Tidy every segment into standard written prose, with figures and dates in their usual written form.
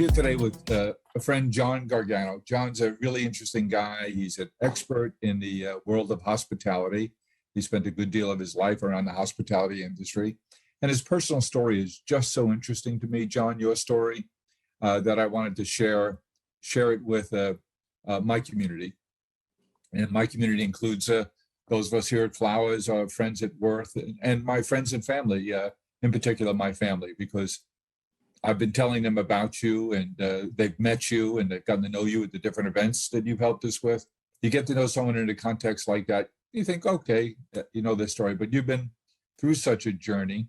here today with a friend, John Gargano. John's a really interesting guy. He's an expert in the world of hospitality. He spent a good deal of his life around the hospitality industry. And his personal story is just so interesting to me, John, your story, that I wanted to share it with my community. And my community includes those of us here at Flowers, our friends at Worth, and my friends and family, in particular my family, because I've been telling them about you, and they've met you and they've gotten to know you at the different events that you've helped us with. You get to know someone in a context like that, you think, okay, you know this story, but you've been through such a journey,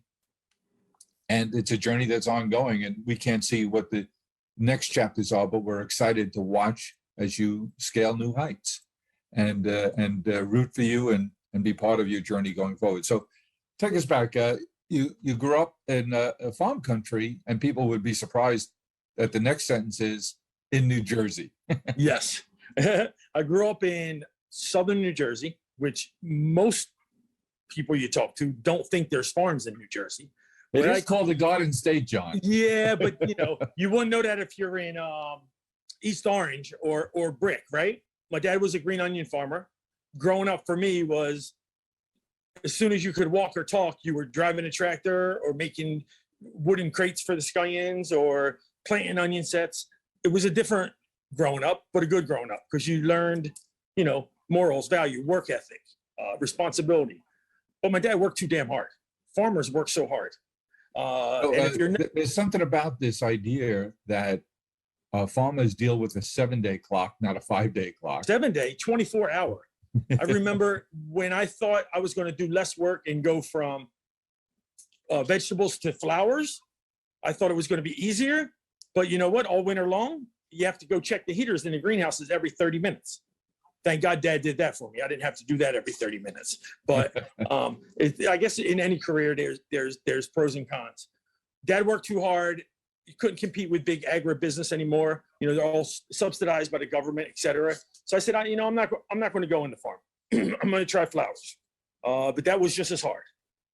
and it's a journey that's ongoing, and we can't see what the next chapters are, but we're excited to watch as you scale new heights and root for you and be part of your journey going forward. So take us back. You grew up in a farm country, and people would be surprised that the next sentence is in New Jersey. Yes. I grew up in southern New Jersey, which most people you talk to don't think there's farms in New Jersey. It is called the Garden State, John. Yeah, but you wouldn't know that if you're in East Orange or Brick, right? My dad was a green onion farmer. Growing up for me was, as soon as you could walk or talk, you were driving a tractor or making wooden crates for the scallions or planting onion sets. It was a different growing up, but a good growing up, because you learned, morals, value, work ethic, responsibility. But my dad worked too damn hard. Farmers work so hard. There's something about this idea that farmers deal with a 7-day clock, not a 5-day clock. 7-day, 24-hour. I remember when I thought I was going to do less work and go from vegetables to flowers, I thought it was going to be easier. But you know what? All winter long, you have to go check the heaters in the greenhouses every 30 minutes. Thank God Dad did that for me. I didn't have to do that every 30 minutes. But I guess in any career, there's pros and cons. Dad worked too hard. You couldn't compete with big agribusiness anymore. They're all subsidized by the government, et cetera. So I said, I'm not going to go in the farm. I'm going to try flowers. But that was just as hard.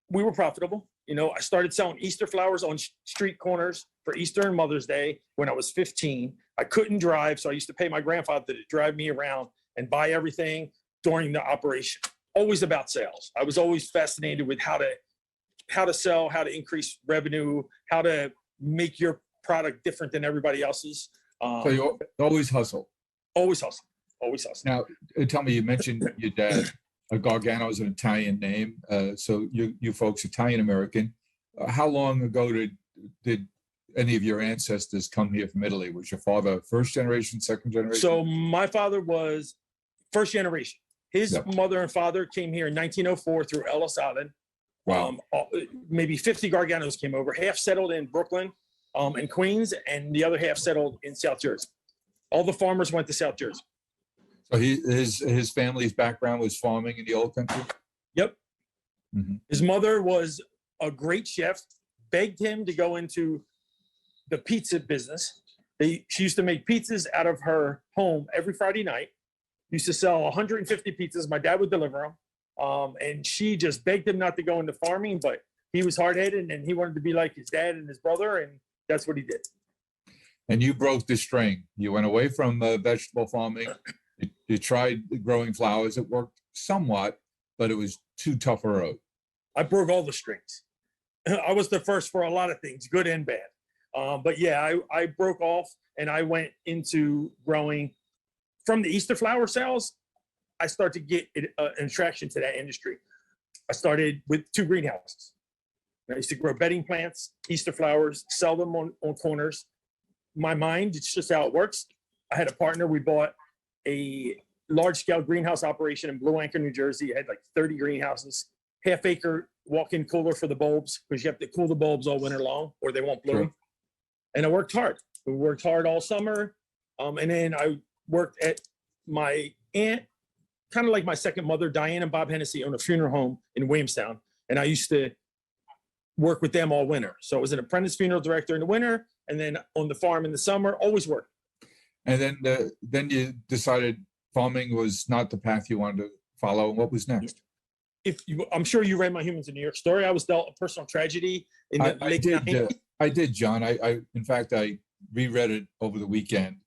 We were profitable. I started selling Easter flowers on street corners for Easter and Mother's Day when I was 15. I couldn't drive, so I used to pay my grandfather to drive me around and buy everything during the operation. Always about sales. I was always fascinated with how to sell, how to increase revenue, how to make your product different than everybody else's. So you always hustle. Always hustle. Always hustle. Now, tell me, you mentioned your dad. Gargano is an Italian name. So you folks, Italian-American. How long ago did any of your ancestors come here from Italy? Was your father first generation, second generation? So my father was first generation. His mother and father came here in 1904 through Ellis Island. Wow. Maybe 50 Garganos came over. Half settled in Brooklyn and Queens, and the other half settled in South Jersey. All the farmers went to South Jersey. So his family's background was farming in the old country? Yep. Mm-hmm. His mother was a great chef, begged him to go into the pizza business. She used to make pizzas out of her home every Friday night. Used to sell 150 pizzas. My dad would deliver them. And she just begged him not to go into farming, but he was hard-headed and he wanted to be like his dad and his brother, and that's what he did. And you broke the string. You went away from vegetable farming. You tried growing flowers. It worked somewhat, but it was too tough a road. I broke all the strings. I was the first for a lot of things, good and bad. But yeah, I broke off and I went into growing. From the Easter flower sales, I started to get an attraction to that industry. I started with 2 greenhouses. I used to grow bedding plants, Easter flowers, sell them on corners. My mind, it's just how it works. I had a partner. We bought a large-scale greenhouse operation in Blue Anchor, New Jersey. It had like 30 greenhouses, half-acre walk-in cooler for the bulbs, because you have to cool the bulbs all winter long or they won't bloom. Sure. And I worked hard. We worked hard all summer. And then I worked at my aunt, kind of like my second mother, Diane and Bob Hennessy, owned a funeral home in Williamstown. And I used to work with them all winter. So I was an apprentice funeral director in the winter, and then on the farm in the summer, always worked. And then you decided farming was not the path you wanted to follow. What was next? I'm sure you read my Humans in New York story. I was dealt a personal tragedy in the late 90s. I did, John. In fact, I reread it over the weekend.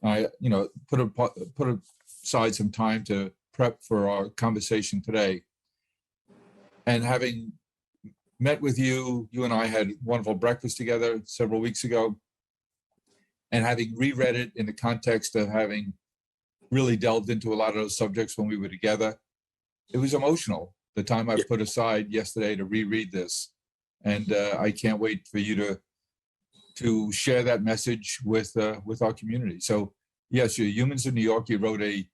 I, put aside some time to prep for our conversation today. And having met with you, you and I had wonderful breakfast together several weeks ago. And having reread it in the context of having really delved into a lot of those subjects when we were together, it was emotional. The time I put aside yesterday to reread this. And I can't wait for you to share that message with our community. So yes, you're Humans of New York. You wrote a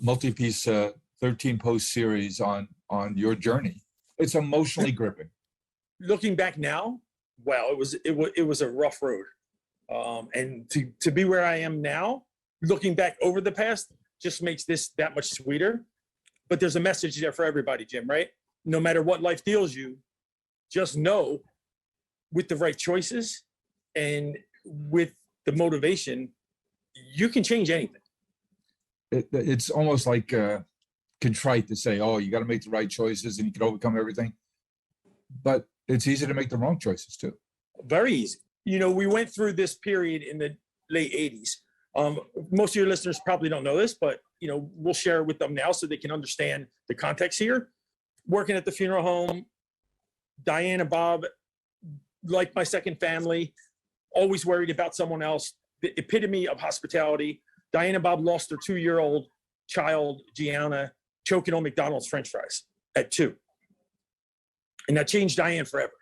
multi-piece 13-post series on your journey. It's emotionally gripping. Looking back now, wow, it was a rough road. And to be where I am now, looking back over the past, just makes this that much sweeter. But there's a message there for everybody, Jim, right? No matter what life deals you, just know with the right choices and with the motivation, you can change anything. It's almost like contrite to say, oh, you got to make the right choices and you can overcome everything. But it's easy to make the wrong choices too. Very easy. We went through this period in the late 80s. Most of your listeners probably don't know this, but we'll share it with them now so they can understand the context here. Working at the funeral home, Diane and Bob, like my second family, always worried about someone else. The epitome of hospitality. Diane and Bob lost their 2-year-old child, Gianna, choking on McDonald's French fries at 2. And that changed Diane forever.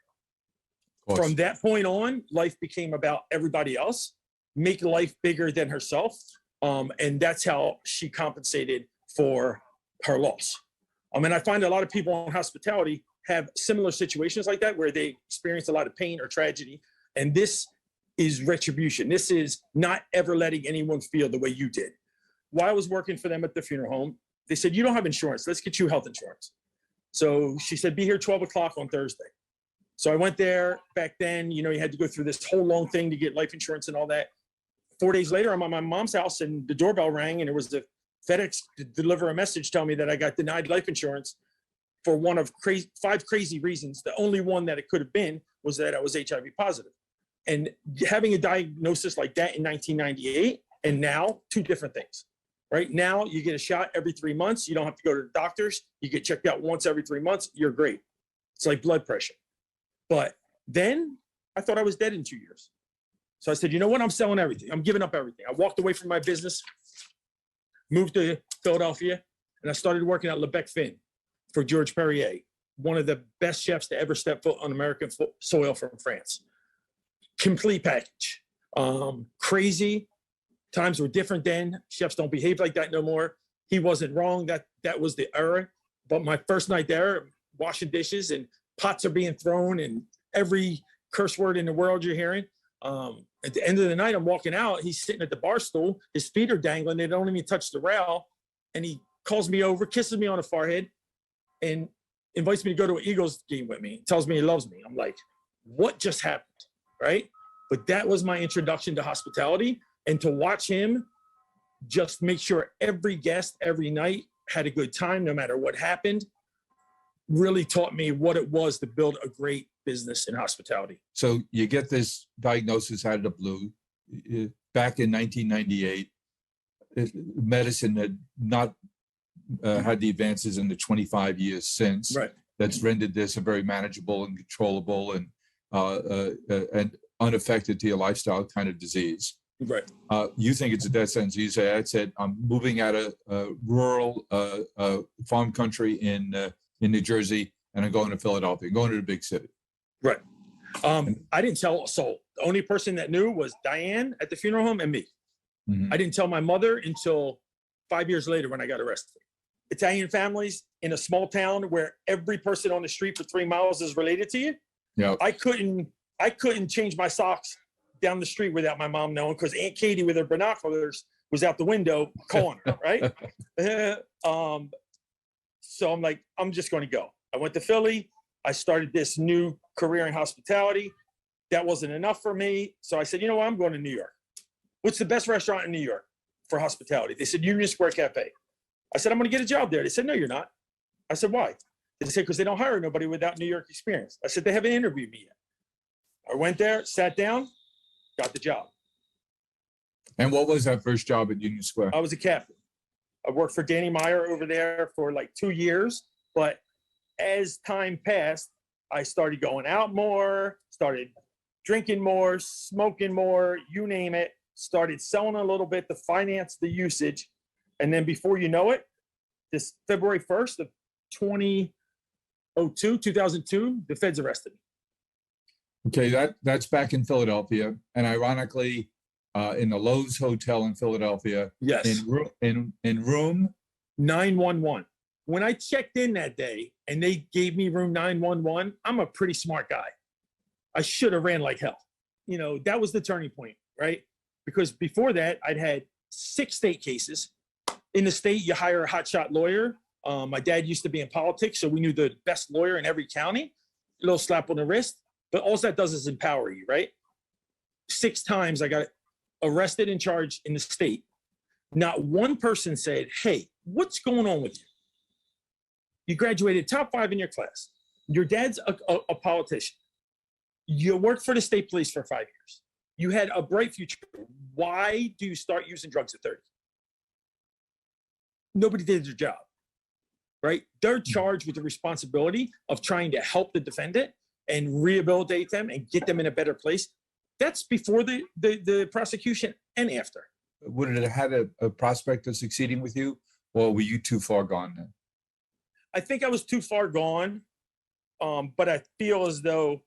From that point on, life became about everybody else, make life bigger than herself. And that's how she compensated for her loss. And I find a lot of people in hospitality have similar situations like that, where they experience a lot of pain or tragedy. And this is retribution. This is not ever letting anyone feel the way you did. While I was working for them at the funeral home, they said, you don't have insurance. Let's get you health insurance. So she said, be here 12 o'clock on Thursday. So I went there. Back then, you had to go through this whole long thing to get life insurance and all that. 4 days later, I'm at my mom's house and the doorbell rang, and it was the FedEx to deliver a message telling me that I got denied life insurance for one of 5 crazy reasons. The only one that it could have been was that I was HIV positive. And having a diagnosis like that in 1998 and now, 2 different things. Right now, you get a shot every 3 months. You don't have to go to the doctors. You get checked out once every 3 months. You're great. It's like blood pressure. But then I thought I was dead in 2 years. So I said, you know what? I'm selling everything. I'm giving up everything. I walked away from my business, moved to Philadelphia, and I started working at Lebec Fin for Georges Perrier, one of the best chefs to ever step foot on American soil from France. Complete package. Crazy. Times were different then. Chefs don't behave like that no more. He wasn't wrong. That was the era. But my first night there, washing dishes and pots are being thrown and every curse word in the world you're hearing. At the end of the night, I'm walking out. He's sitting at the bar stool. His feet are dangling. They don't even touch the rail. And he calls me over, kisses me on the forehead, and invites me to go to an Eagles game with me. Tells me he loves me. I'm like, what just happened? Right? But that was my introduction to hospitality. And to watch him just make sure every guest every night had a good time, no matter what happened, really taught me what it was to build a great business in hospitality. So you get this diagnosis out of the blue. Back in 1998, medicine had not had the advances in the 25 years since. Right. That's rendered this a very manageable and controllable and unaffected to your lifestyle kind of disease. Right. You think it's a death sentence. You say, I said, I'm moving out of rural farm country in New Jersey, and I'm going to Philadelphia, I'm going to the big city. Right. I didn't tell a soul. The only person that knew was Diane at the funeral home and me. Mm-hmm. I didn't tell my mother until 5 years later when I got arrested. Italian families in a small town where every person on the street for 3 miles is related to you. Yeah. I couldn't change my socks down the street without my mom knowing, because Aunt Katie with her binoculars was out the window calling her, right? So I'm like, I'm just going to go. I went to Philly. I started this new career in hospitality. That wasn't enough for me. So I said, you know what? I'm going to New York. What's the best restaurant in New York for hospitality? They said, Union Square Cafe. I said, I'm going to get a job there. They said, no, you're not. I said, why? They said, because they don't hire nobody without New York experience. I said, they haven't interviewed me yet. I went there, sat down. got the job. And what was that first job at Union Square? I was a captain. I worked for Danny Meyer over there for like 2 years. But as time passed, I started going out more, started drinking more, smoking more, you name it, started selling a little bit to finance the usage. And then before you know it, this February 1st of 2002, the feds arrested me. Okay, that's back in Philadelphia. And ironically, in the Lowe's Hotel in Philadelphia, Yes. in room 911. When I checked in that day and they gave me room 911, I'm a pretty smart guy. I should have ran like hell. You know, that was the turning point, right? Because before that, I'd had 6 state cases. In the state, you hire a hotshot lawyer. My dad used to be in politics, so we knew the best lawyer in every county. A little slap on the wrist, but all that does is empower you, right? 6 times I got arrested and charged in the state. Not one person said, hey, what's going on with you? You graduated top 5 in your class. Your dad's a politician. You worked for the state police for 5 years. You had a bright future. Why do you start using drugs at 30? Nobody did their job, right? They're charged with the responsibility of trying to help the defendant and rehabilitate them and get them in a better place. That's before the prosecution and after. Would it have had a prospect of succeeding with you, or were you too far gone then? I think I was too far gone, but I feel as though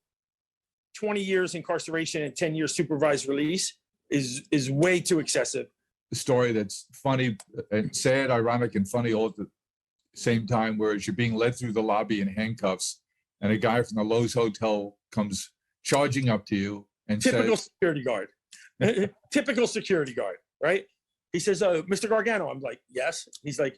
20 years incarceration and 10 years supervised release is way too excessive. The story that's funny and sad, ironic, and funny all at the same time, whereas you're being led through the lobby in handcuffs, and a guy from the Lowe's Hotel comes charging up to you and Typical says, security guard. Typical security guard, right? He says, Mr. Gargano. I'm like, yes. He's like,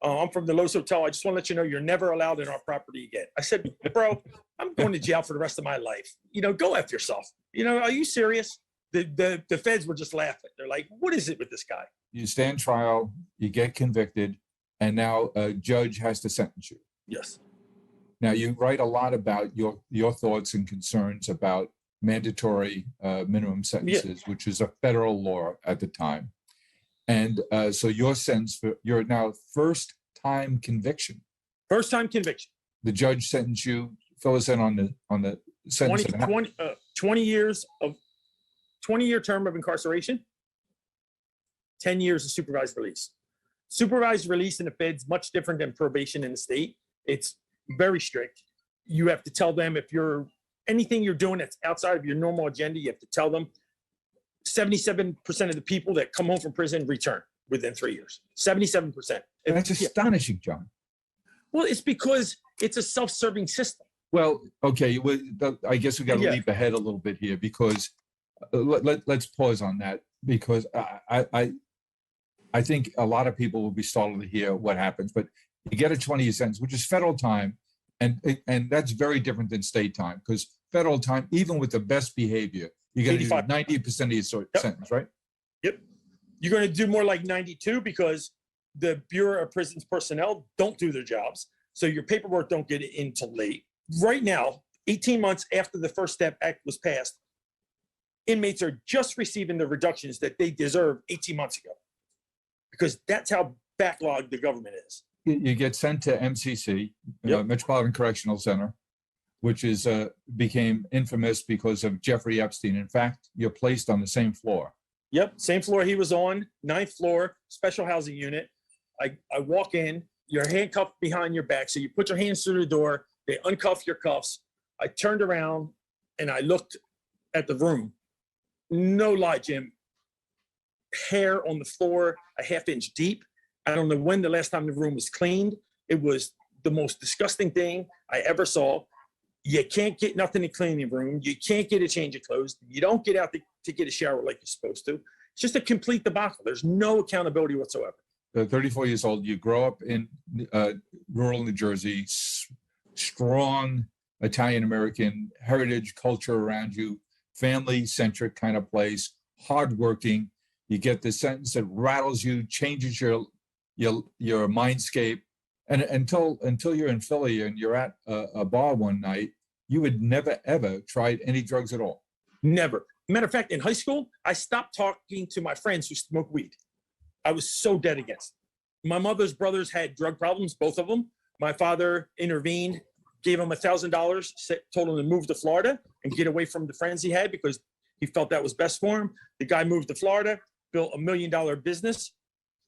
I'm from the Lowe's Hotel. I just want to let you know you're never allowed in our property again. I said, bro, I'm going to jail for the rest of my life. You know, go F yourself. You know, are you serious? The feds were just laughing. They're like, what is it with this guy? you stand trial, you get convicted, and now a judge has to sentence you. Yes. Now, you write a lot about your thoughts and concerns about mandatory minimum sentences, which is a federal law at the time. And so your sentence for your now first time conviction. First time conviction. The judge sentenced you, fill us in on the sentence. 20 years of 20-year term of incarceration, 10 years of supervised release. Supervised release in the feds, much different than probation in the state. It's very strict. You have to tell them if anything you're doing that's outside of your normal agenda, you have to tell them. 77% of the people that come home from prison return within 3 years. 77%. That's astonishing, John. Well, it's because it's a self-serving system. Well, okay. I guess we got to Yeah. leap ahead a little bit here because let's pause on that because I think a lot of people will be startled to hear what happens. But you get a 20-year sentence, which is federal time, and that's very different than state time because federal time, even with the best behavior, you're going to do 90% of your sentence, right? Yep. You're going to do more like 92 because the Bureau of Prisons personnel don't do their jobs. So your paperwork don't get in till late. Right now, 18 months after the First Step Act was passed, inmates are just receiving the reductions that they deserved 18 months ago because that's how backlogged the government is. You get sent to MCC, Yep. Metropolitan Correctional Center, which is became infamous because of Jeffrey Epstein. In fact, you're placed on the same floor. Yep, same floor he was on, 9th floor, special housing unit. I walk in, you're handcuffed behind your back. So you put your hands through the door, they uncuff your cuffs. I turned around and I looked at the room. No lie, Jim. Hair on the floor, a half-inch deep. I don't know when the last time the room was cleaned. It was the most disgusting thing I ever saw. You can't get nothing to clean the room. You can't get a change of clothes. You don't get out to get a shower like you're supposed to. It's just a complete debacle. There's no accountability whatsoever. 34 years old, you grow up in rural New Jersey, strong Italian-American heritage culture around you, family-centric kind of place, hardworking. You get the sentence that rattles you, changes your mindscape. And until you're in Philly and you're at a bar one night, you had never, ever tried any drugs at all. Never. Matter of fact, in high school, I stopped talking to my friends who smoke weed. I was so dead against it. My mother's brothers had drug problems, both of them. My father intervened, gave him $1,000, told him to move to Florida and get away from the friends he had because he felt that was best for him. The guy moved to Florida, built $1 million business,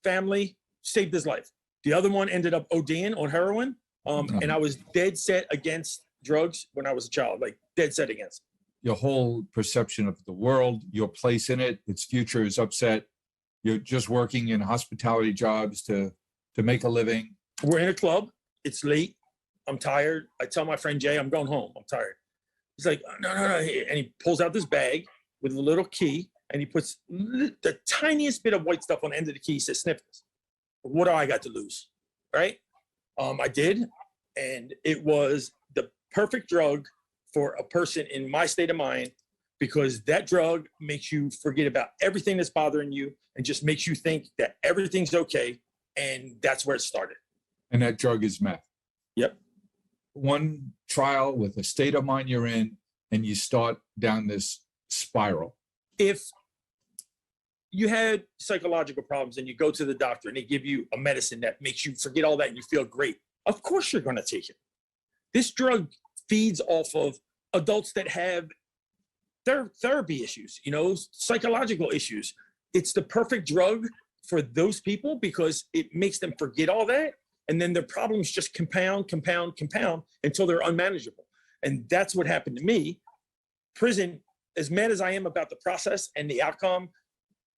family, saved his life. The other one ended up ODing on heroin. And I was dead set against drugs when I was a child, like dead set against. Your whole perception of the world, your place in it, its future is upset. You're just working in hospitality jobs to make a living. We're in a club. It's late. I'm tired. I tell my friend Jay, I'm going home. I'm tired. He's like, no. And he pulls out this bag with a little key and he puts the tiniest bit of white stuff on the end of the key. He says, sniff this. What do I got to lose? Right? I did. And it was the perfect drug for a person in my state of mind, because that drug makes you forget about everything that's bothering you and just makes you think that everything's okay. And that's where it started. And that drug is meth. Yep. One trial with the state of mind you're in, and you start down this spiral. If you had psychological problems and you go to the doctor and they give you a medicine that makes you forget all that and you feel great, of course you're going to take it. This drug feeds off of adults that have their therapy issues, psychological issues. It's the perfect drug for those people because it makes them forget all that. And then their problems just compound until they're unmanageable. And that's what happened to me. Prison, as mad as I am about the process and the outcome,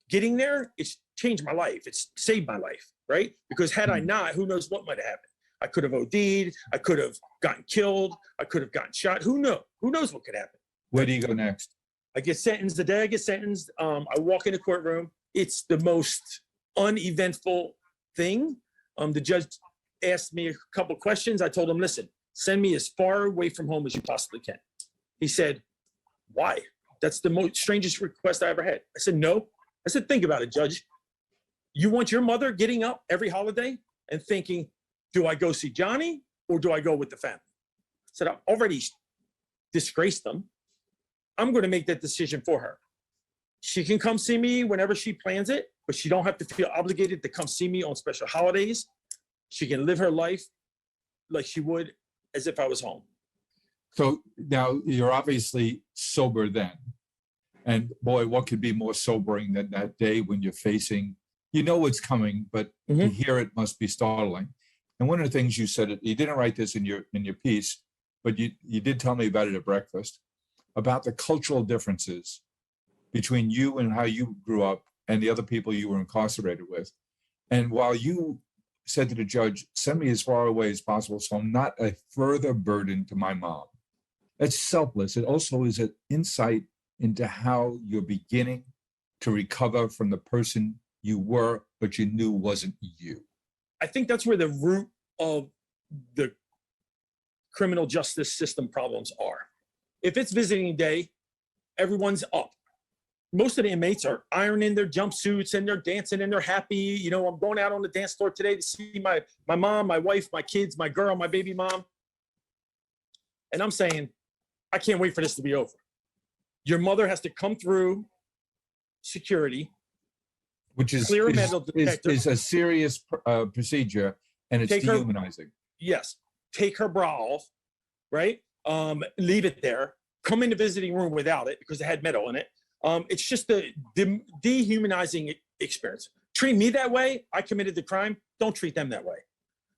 getting there, it's changed my life. It's saved my life, right? Because had I not, who knows what might have happened. I could have OD'd. I could have gotten killed. I could have gotten shot. Who knows? Who knows what could happen? Where do you go next? I get sentenced. The day I get sentenced, I walk in the courtroom. It's the most uneventful thing. The judge asked me a couple questions. I told him, listen, send me as far away from home as you possibly can. He said, why? That's the most strangest request I ever had. I said, no. I said, think about it, Judge. You want your mother getting up every holiday and thinking, do I go see Johnny or do I go with the family? I said, I've already disgraced them. I'm going to make that decision for her. She can come see me whenever she plans it, but she don't have to feel obligated to come see me on special holidays. She can live her life like she would as if I was home. So now you're obviously sober then. And boy, what could be more sobering than that day when you're facing, what's coming, but to hear it must be startling. And one of the things you said, you didn't write this in your piece, but you did tell me about it at breakfast, about the cultural differences between you and how you grew up and the other people you were incarcerated with. And while you said to the judge, send me as far away as possible so I'm not a further burden to my mom. That's selfless. It also is an insight into how you're beginning to recover from the person you were, but you knew wasn't you. I think that's where the root of the criminal justice system problems are. If it's visiting day, everyone's up. Most of the inmates are ironing their jumpsuits and they're dancing and they're happy. I'm going out on the dance floor today to see my mom, my wife, my kids, my girl, my baby mom. And I'm saying, I can't wait for this to be over. Your mother has to come through security, which is clear a metal detector, is a serious procedure, and it's dehumanizing. Yes. Take her bra off, right? Leave it there. Come in the visiting room without it because it had metal in it. It's just the dehumanizing experience. Treat me that way. I committed the crime. Don't treat them that way.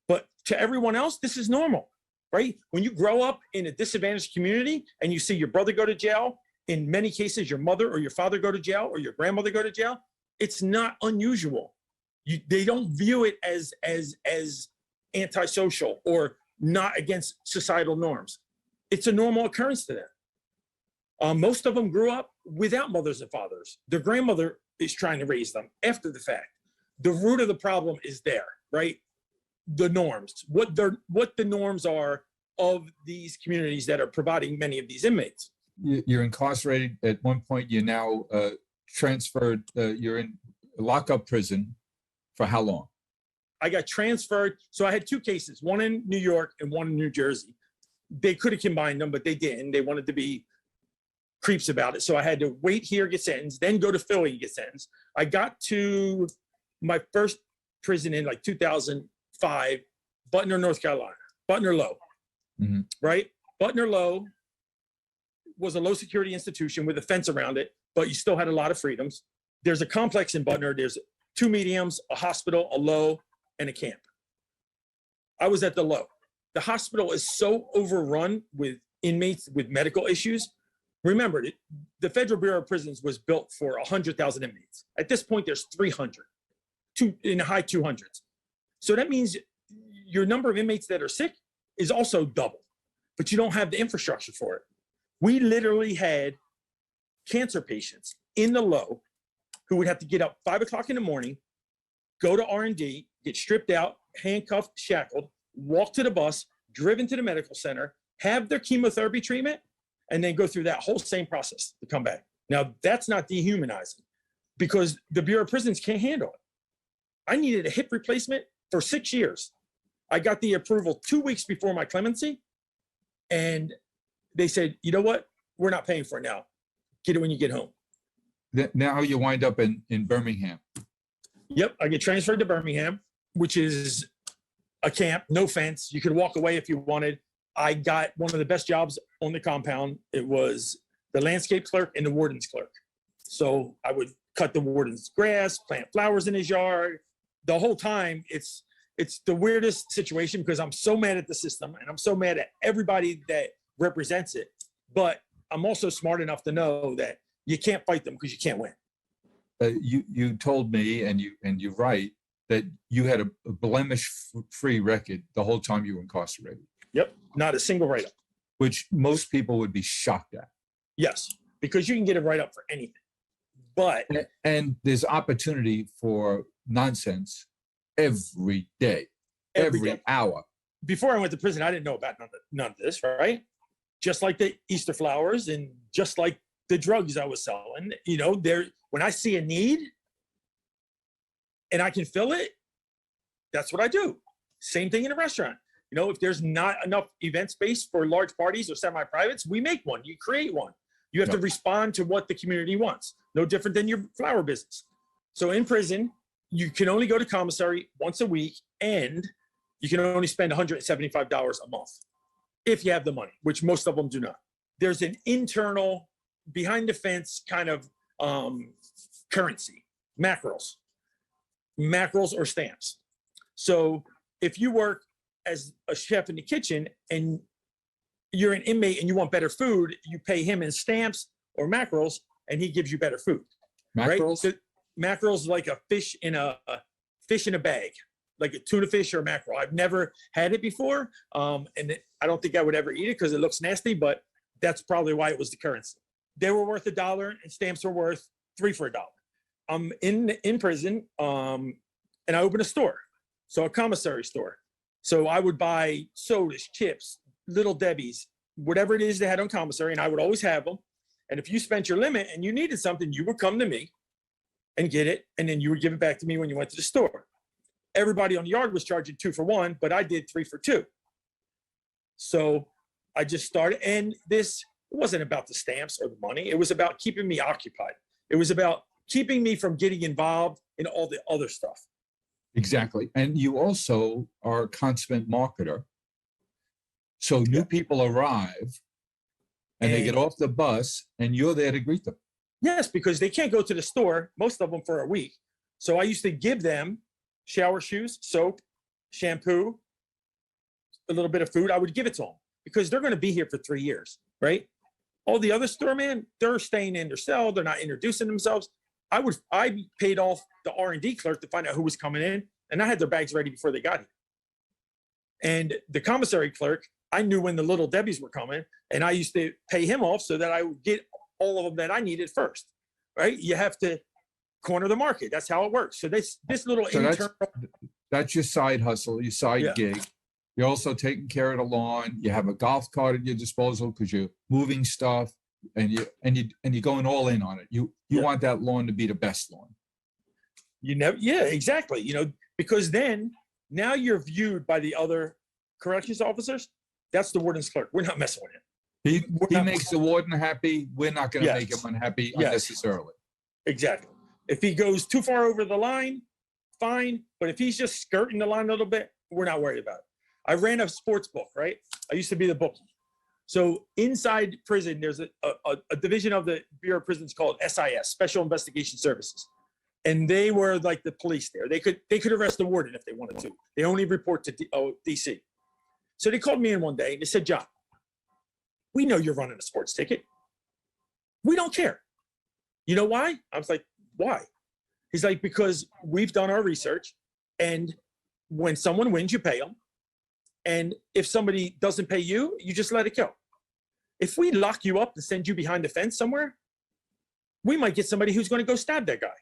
But to everyone else, this is normal, right? When you grow up in a disadvantaged community and you see your brother go to jail, in many cases, your mother or your father go to jail or your grandmother go to jail, it's not unusual. They don't view it as antisocial or not against societal norms. It's a normal occurrence to them. Most of them grew up without mothers and fathers. Their grandmother is trying to raise them after the fact. The root of the problem is there, right? The norms, what the norms are of these communities that are providing many of these inmates. You're incarcerated. At one point, you're now transferred. You're in lockup prison for how long? I got transferred. So I had two cases, one in New York and one in New Jersey. They could have combined them, but they didn't. They wanted to be creeps about it. So I had to wait here, get sentenced, then go to Philly, get sentenced. I got to my first prison in like 2005, Butner, North Carolina, Butner Low, right? Butner Low was a low security institution with a fence around it, but you still had a lot of freedoms. There's a complex in Butner. There's 2 mediums, a hospital, a low, and a camp. I was at the low. The hospital is so overrun with inmates with medical issues. Remember, the Federal Bureau of Prisons was built for 100,000 inmates. At this point, there's 300, in the high 200s. So that means your number of inmates that are sick is also double, but you don't have the infrastructure for it. We literally had cancer patients in the low who would have to get up 5 o'clock in the morning, go to R&D, get stripped out, handcuffed, shackled, walk to the bus, driven to the medical center, have their chemotherapy treatment, and then go through that whole same process to come back. Now, that's not dehumanizing because the Bureau of Prisons can't handle it. I needed a hip replacement for 6 years. I got the approval 2 weeks before my clemency, and they said, you know what? We're not paying for it now. Get it when you get home. Now you wind up in Birmingham. Yep, I get transferred to Birmingham, which is a camp, no fence. You could walk away if you wanted. I got one of the best jobs on the compound. It was the landscape clerk and the warden's clerk. So I would cut the warden's grass, plant flowers in his yard. The whole time, it's the weirdest situation because I'm so mad at the system and I'm so mad at everybody that represents it. But I'm also smart enough to know that you can't fight them because you can't win. You told me, and you're right, that you had a blemish-free record the whole time you were incarcerated. Yep, not a single write-up. Which most people would be shocked at. Yes, because you can get a write-up for anything. But and there's opportunity for nonsense every day, every hour. Before I went to prison, I didn't know about none of this, right? Just like the Easter flowers and just like the drugs I was selling, you know, when I see a need and I can fill it, that's what I do. Same thing in a restaurant. You know, if there's not enough event space for large parties or semi-privates, we make one, you create one. You have to respond to what the community wants. No different than your flower business. So in prison, you can only go to commissary once a week and you can only spend $175 a month if you have the money, which most of them do not. There's an internal, behind the fence kind of currency, mackerels or stamps. So if you work as a chef in the kitchen and you're an inmate and you want better food, you pay him in stamps or mackerels and he gives you better food. Mackerels? Right? So mackerels like a fish in a bag, like a tuna fish or a mackerel. I've never had it before. And I don't think I would ever eat it because it looks nasty, but that's probably why it was the currency. They were worth $1 and stamps were worth 3 for $1. I'm in prison and I opened a store. So a commissary store. So I would buy sodas, chips, Little Debbie's, whatever it is they had on commissary, and I would always have them. And if you spent your limit and you needed something, you would come to me and get it, and then you would give it back to me when you went to the store. Everybody on the yard was charging 2 for 1, but I did 3 for 2. So I just started, and it wasn't about the stamps or the money. It was about keeping me occupied. It was about keeping me from getting involved in all the other stuff. Exactly. And you also are a consummate marketer. So new people arrive and they get off the bus and you're there to greet them. Yes, because they can't go to the store, most of them for a week. So I used to give them shower shoes, soap, shampoo, a little bit of food. I would give it to them because they're going to be here for 3 years, right? All the other store, man, they're staying in their cell. They're not introducing themselves. I paid off the R&D clerk to find out who was coming in, and I had their bags ready before they got here. And the commissary clerk, I knew when the Little Debbies were coming, and I used to pay him off so that I would get all of them that I needed first, right? You have to corner the market. That's how it works. So this little internal. That's your side hustle, your side gig. You're also taking care of the lawn. You have a golf cart at your disposal because you're moving stuff. And you're going all in on it. You want that lawn to be the best lawn. Exactly. You know, because now you're viewed by the other corrections officers. That's the warden's clerk. We're not messing with him. He We're he not- makes the warden happy. We're not going to make him Yes. unhappy Yes. unnecessarily. Exactly. If he goes too far over the line, fine. But if he's just skirting the line a little bit, we're not worried about it. I ran a sports book, right? I used to be the bookie. So inside prison, there's a division of the Bureau of Prisons called SIS, Special Investigation Services. And they were like the police there. They could arrest the warden if they wanted to. They only report to DC. So they called me in one day and they said, John, we know you're running a sports ticket. We don't care. You know why? I was like, why? He's like, because we've done our research, and when someone wins, you pay them. And if somebody doesn't pay you, you just let it go. If we lock you up and send you behind the fence somewhere, we might get somebody who's going to go stab that guy.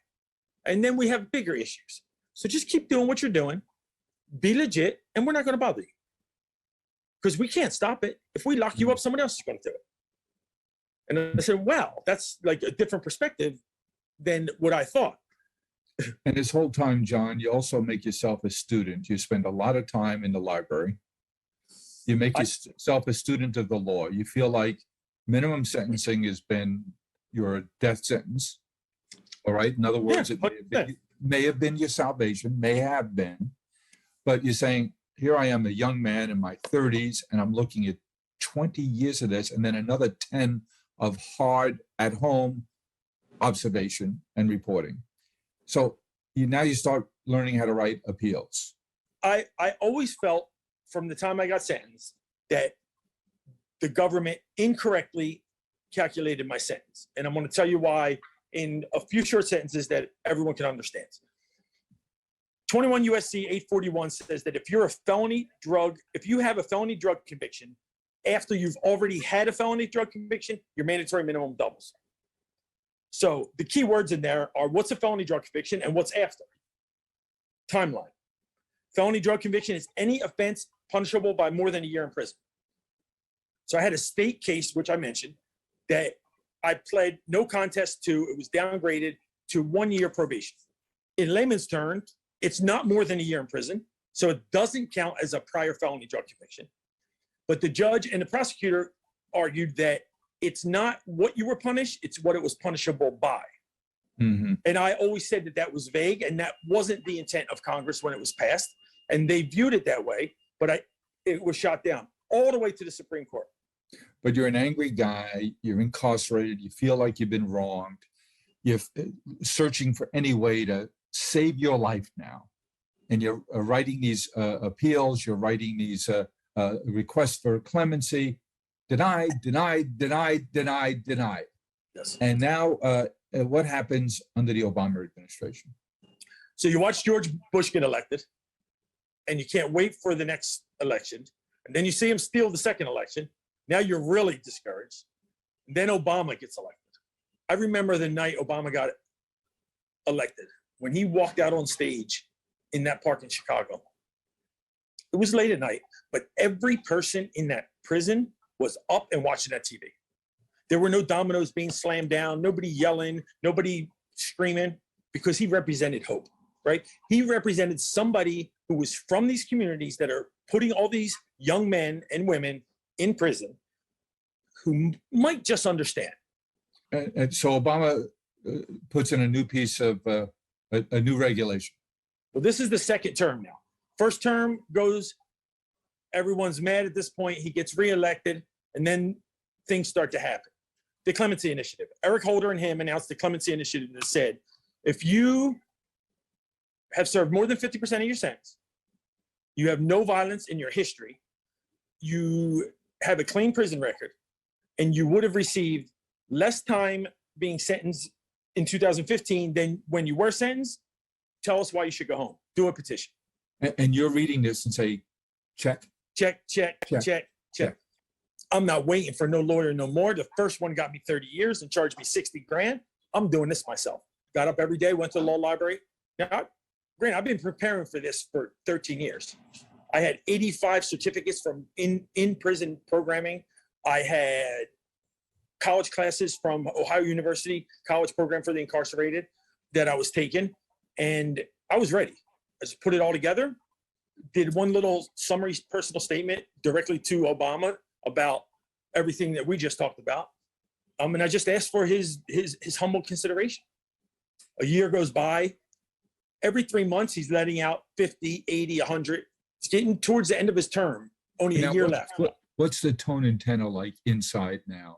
And then we have bigger issues. So just keep doing what you're doing, be legit, and we're not going to bother you. Because we can't stop it. If we lock you up, someone else is going to do it. And I said, wow, that's like a different perspective than what I thought. And this whole time, John, you also make yourself a student. You spend a lot of time in the library. You make yourself a student of the law. You feel like minimum sentencing has been your death sentence. All right. In other words, it may have been your salvation, may have been, but you're saying, here I am, a young man in my 30s, and I'm looking at 20 years of this, and then another 10 of hard at home observation and reporting. So now you start learning how to write appeals. I always felt from the time I got sentenced that the government incorrectly calculated my sentence. And I'm going to tell you why in a few short sentences that everyone can understand. 21 USC 841 says that if you have a felony drug conviction after you've already had a felony drug conviction, your mandatory minimum doubles. So the key words in there are what's a felony drug conviction and what's after. Timeline. Felony drug conviction is any offense punishable by more than a year in prison. So I had a state case, which I mentioned, that I pled no contest to. It was downgraded to 1 year probation. In layman's terms, it's not more than a year in prison, so it doesn't count as a prior felony drug conviction. But the judge and the prosecutor argued that it's not what you were punished, it's what it was punishable by. Mm-hmm. And I always said that that was vague, and that wasn't the intent of Congress when it was passed. And they viewed it that way, but it was shot down all the way to the Supreme Court. But you're an angry guy, you're incarcerated, you feel like you've been wronged, you're searching for any way to save your life now. And you're writing these appeals, you're writing these requests for clemency, denied. Yes. And now what happens under the Obama administration? So you watch George Bush get elected, and you can't wait for the next election. And then you see him steal the second election. Now you're really discouraged. Then Obama gets elected. I remember the night Obama got elected, when he walked out on stage in that park in Chicago. It was late at night, but every person in that prison was up and watching that TV. There were no dominoes being slammed down, nobody yelling, nobody screaming, because he represented hope, right? He represented somebody who was from these communities that are putting all these young men and women in prison who might just understand. And so Obama puts in a new piece of a new regulation. Well, this is the second term now. First term goes, everyone's mad at this point. He gets reelected, and then things start to happen. The Clemency Initiative. Eric Holder and him announced the Clemency Initiative that said, if you have served more than 50% of your sentence, you have no violence in your history, you have a clean prison record, and you would have received less time being sentenced in 2015 than when you were sentenced, tell us why you should go home. Do a petition. And you're reading this and say, check. I'm not waiting for no lawyer no more. The first one got me 30 years and charged me 60 grand. I'm doing this myself. Got up every day, went to the law library. Now, granted, I've been preparing for this for 13 years. I had 85 certificates from in-prison programming. I had college classes from Ohio University, college program for the incarcerated that I was taking. And I was ready. I just put it all together, did one little summary personal statement directly to Obama about everything that we just talked about. And I just asked for his humble consideration. A year goes by. Every 3 months, he's letting out 50, 80, 100. It's getting towards the end of his term. Only a year left. What's the tone and tenor like inside now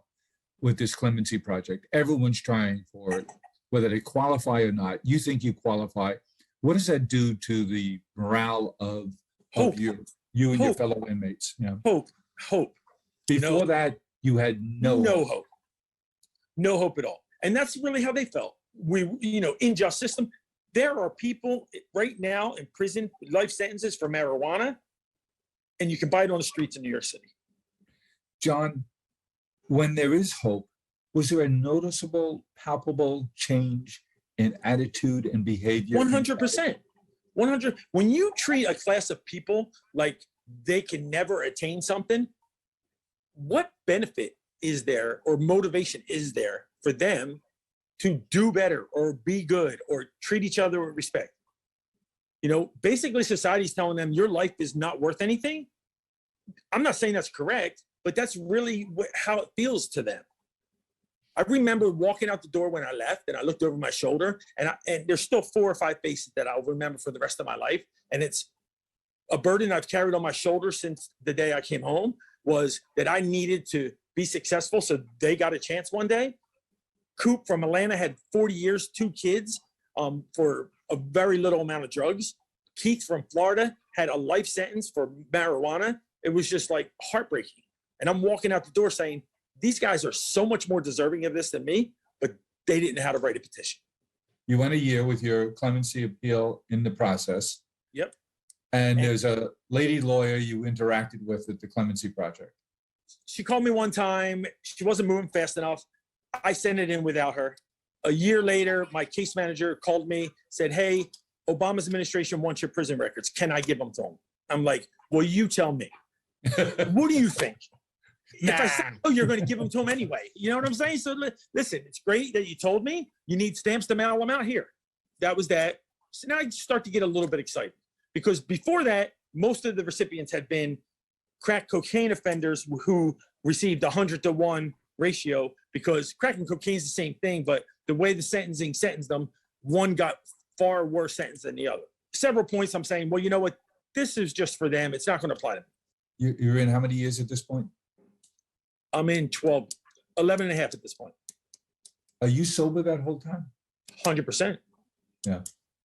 with this clemency project? Everyone's trying for it, whether they qualify or not. You think you qualify. What does that do to the morale of you and your fellow inmates? Yeah. Hope. Before that, you had no hope. No hope at all. And that's really how they felt. In justice system, there are people right now in prison, life sentences for marijuana, and you can buy it on the streets in New York City. John, when there is hope, was there a noticeable, palpable change in attitude and behavior? 100%. 100. When you treat a class of people like they can never attain something, what benefit is there or motivation is there for them to do better or be good or treat each other with respect? Basically society's telling them your life is not worth anything. I'm not saying that's correct, but that's really how it feels to them. I remember walking out the door when I left and I looked over my shoulder and there's still 4 or 5 faces that I'll remember for the rest of my life. And it's a burden I've carried on my shoulder since the day I came home, was that I needed to be successful so they got a chance one day. Coop from Atlanta had 40 years, 2 kids for a very little amount of drugs. Keith from Florida had a life sentence for marijuana. It was just like heartbreaking. And I'm walking out the door saying, these guys are so much more deserving of this than me, but they didn't know how to write a petition. You went a year with your clemency appeal in the process. Yep. And there's a lady lawyer you interacted with at the Clemency Project. She called me one time. She wasn't moving fast enough. I sent it in without her. A year later, my case manager called me, said, hey, Obama's administration wants your prison records. Can I give them to them? I'm like, well, you tell me. What do you think? Nah. If I say, oh, you're going to give them to them anyway. You know what I'm saying? So listen, it's great that you told me. You need stamps to mail them out here. That was that. So now I start to get a little bit excited. Because before that, most of the recipients had been crack cocaine offenders who received 100-to-1 ratio, because crack and cocaine is the same thing, but the way the sentencing sentenced them, one got far worse sentence than the other. Several points I'm saying, well, you know what? This is just for them. It's not going to apply to me. You're in how many years at this point? I'm in 11 and a half at this point. Are you sober that whole time? 100%. Yeah.